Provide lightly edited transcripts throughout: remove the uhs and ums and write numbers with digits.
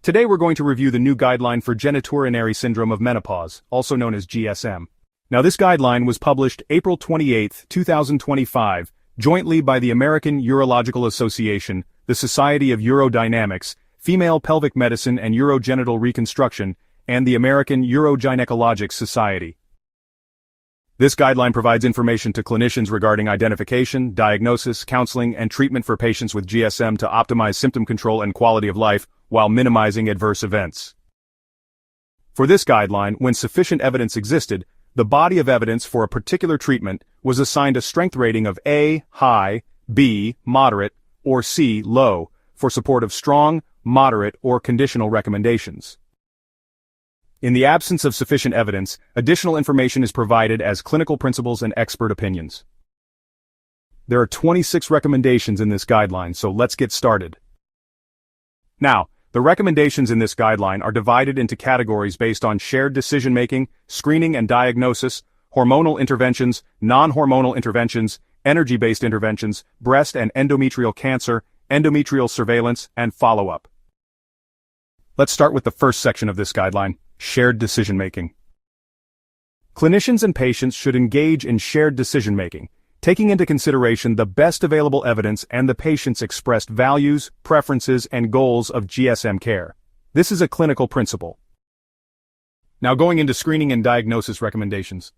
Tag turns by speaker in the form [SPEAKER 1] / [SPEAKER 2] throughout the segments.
[SPEAKER 1] Today we're going to review the new guideline for Genitourinary Syndrome of Menopause, also known as GSM. Now this guideline was published April 28, 2025, jointly by the American Urological Association, the Society of Urodynamics, Female Pelvic Medicine and Urogenital Reconstruction, and the American Urogynecologic Society. This guideline provides information to clinicians regarding identification, diagnosis, counseling, and treatment for patients with GSM to optimize symptom control and quality of life while minimizing adverse events. For this guideline, when sufficient evidence existed, the body of evidence for a particular treatment was assigned a strength rating of A, high, B, moderate, or C, low, for support of strong, moderate, or conditional recommendations. In the absence of sufficient evidence, additional information is provided as clinical principles and expert opinions. There are 26 recommendations in this guideline, so let's get started. Now, the recommendations in this guideline are divided into categories based on shared decision-making, screening and diagnosis, hormonal interventions, non-hormonal interventions, energy-based interventions, breast and endometrial cancer, endometrial surveillance, and follow-up. Let's start with the first section of this guideline, shared decision-making. Clinicians and patients should engage in shared decision-making, taking into consideration the best available evidence and the patient's expressed values, preferences, and goals of GSM care. This is a clinical principle. Now going into screening and diagnosis recommendations.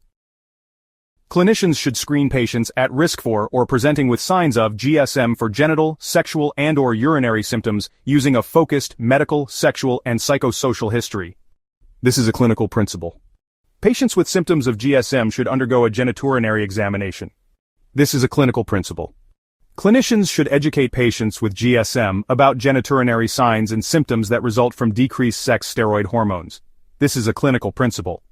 [SPEAKER 1] Clinicians should screen patients at risk for or presenting with signs of GSM for genital, sexual, and/or urinary symptoms using a focused medical, sexual, and psychosocial history. This is a clinical principle. Patients with symptoms of GSM should undergo a genitourinary examination. This is a clinical principle. Clinicians should educate patients with GSM about genitourinary signs and symptoms that result from decreased sex steroid hormones. This is a clinical principle.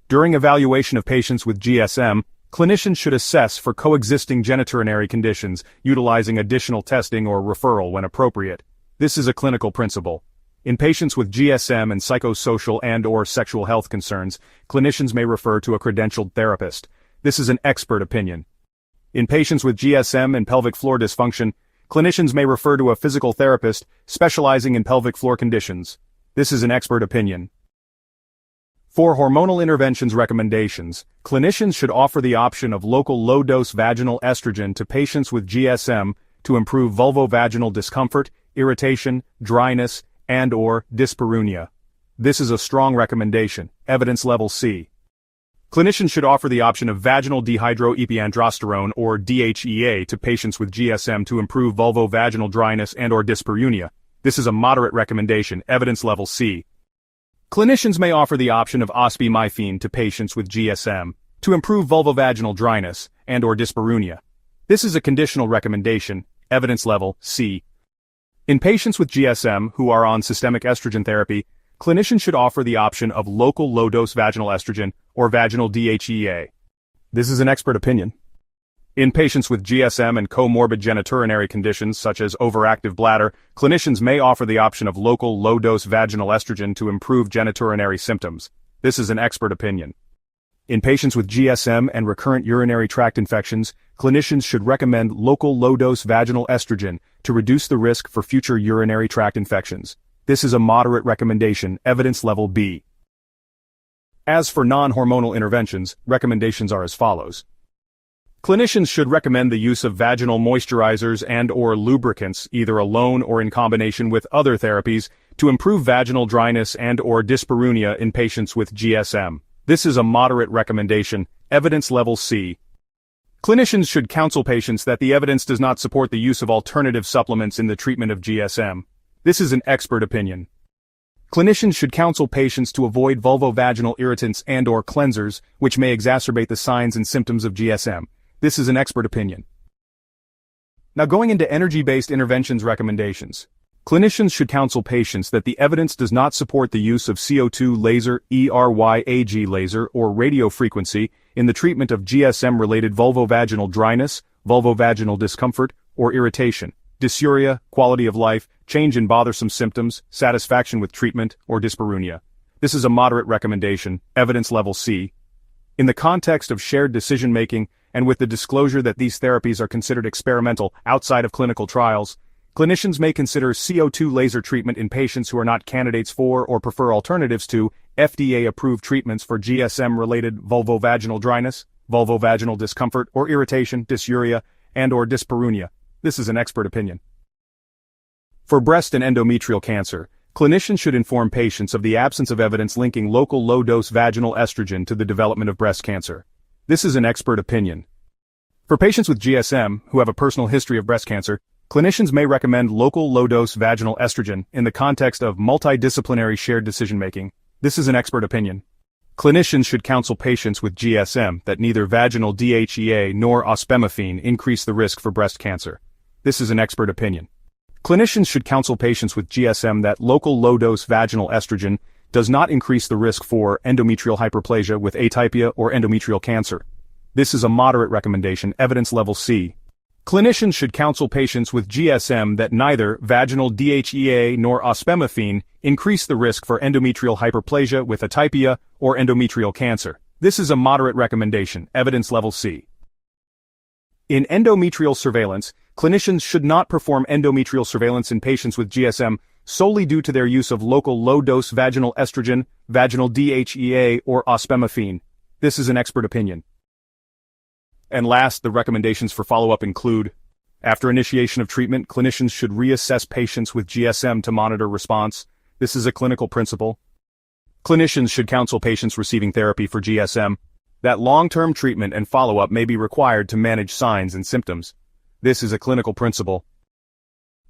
[SPEAKER 1] During evaluation of patients with GSM, clinicians should assess for coexisting genitourinary conditions, utilizing additional testing or referral when appropriate. This is a clinical principle. In patients with GSM and psychosocial and/or sexual health concerns, clinicians may refer to a credentialed therapist. This is an expert opinion. In patients with GSM and pelvic floor dysfunction, clinicians may refer to a physical therapist specializing in pelvic floor conditions. This is an expert opinion. For hormonal interventions recommendations, clinicians should offer the option of local low-dose vaginal estrogen to patients with GSM to improve vulvovaginal discomfort, irritation, dryness, and/or dyspareunia. This is a strong recommendation, evidence level C. Clinicians should offer the option of vaginal dehydroepiandrosterone or DHEA to patients with GSM to improve vulvovaginal dryness and/or dyspareunia. This is a moderate recommendation, evidence level C. Clinicians may offer the option of osbimyphene to patients with GSM to improve vulvovaginal dryness and/or dyspareunia. This is a conditional recommendation, evidence level C. In patients with GSM who are on systemic estrogen therapy, clinicians should offer the option of local low-dose vaginal estrogen or vaginal DHEA. This is an expert opinion. In patients with GSM and comorbid genitourinary conditions such as overactive bladder, clinicians may offer the option of local low-dose vaginal estrogen to improve genitourinary symptoms. This is an expert opinion. In patients with GSM and recurrent urinary tract infections, clinicians should recommend local low-dose vaginal estrogen to reduce the risk for future urinary tract infections. This is a moderate recommendation, evidence level B. As for non-hormonal interventions, recommendations are as follows. Clinicians should recommend the use of vaginal moisturizers and/or lubricants, either alone or in combination with other therapies, to improve vaginal dryness and/or dyspareunia in patients with GSM. This is a moderate recommendation, evidence level C. Clinicians should counsel patients that the evidence does not support the use of alternative supplements in the treatment of GSM. This is an expert opinion. Clinicians should counsel patients to avoid vulvovaginal irritants and/or cleansers, which may exacerbate the signs and symptoms of GSM. This is an expert opinion. Now going into energy-based interventions recommendations. Clinicians should counsel patients that the evidence does not support the use of CO2 laser, ERYAG laser, or radiofrequency in the treatment of GSM-related vulvovaginal dryness, vulvovaginal discomfort, or irritation, dysuria, quality of life, change in bothersome symptoms, satisfaction with treatment, or dyspareunia. This is a moderate recommendation, evidence level C. In the context of shared decision-making, and with the disclosure that these therapies are considered experimental outside of clinical trials, Clinicians may consider CO2 laser treatment in patients who are not candidates for or prefer alternatives to FDA-approved treatments for GSM-related vulvovaginal dryness, vulvovaginal discomfort or irritation, dysuria, and/or dyspareunia. This is an expert opinion. For breast and endometrial cancer, clinicians should inform patients of the absence of evidence linking local low-dose vaginal estrogen to the development of breast cancer. This is an expert opinion. For patients with GSM who have a personal history of breast cancer, clinicians may recommend local low-dose vaginal estrogen in the context of multidisciplinary shared decision-making. This is an expert opinion. Clinicians should counsel patients with GSM that neither vaginal DHEA nor ospemifene increase the risk for breast cancer. This is an expert opinion. Clinicians should counsel patients with GSM that local low-dose vaginal estrogen does not increase the risk for endometrial hyperplasia with atypia or endometrial cancer. This is a moderate recommendation, evidence level C. Clinicians should counsel patients with GSM that neither vaginal DHEA nor ospemifene increase the risk for endometrial hyperplasia with atypia or endometrial cancer. This is a moderate recommendation, evidence level C. In endometrial surveillance, clinicians should not perform endometrial surveillance in patients with GSM solely due to their use of local low-dose vaginal estrogen, vaginal DHEA, or ospemifene. This is an expert opinion. And last, the recommendations for follow-up include: after initiation of treatment, clinicians should reassess patients with GSM to monitor response. This is a clinical principle. Clinicians should counsel patients receiving therapy for GSM that long-term treatment and follow-up may be required to manage signs and symptoms. This is a clinical principle.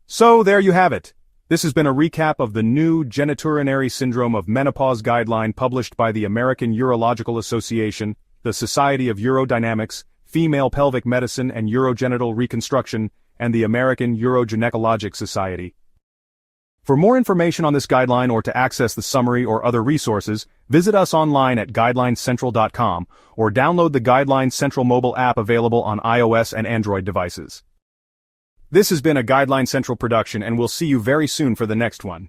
[SPEAKER 1] So there you have it. This has been a recap of the new Genitourinary Syndrome of Menopause guideline published by the American Urological Association, the Society of Urodynamics, Female Pelvic Medicine and Urogenital Reconstruction, and the American Urogynecologic Society. For more information on this guideline or to access the summary or other resources, visit us online at guidelinescentral.com or download the Guideline Central mobile app available on iOS and Android devices. This has been a Guideline Central production, and we'll see you very soon for the next one.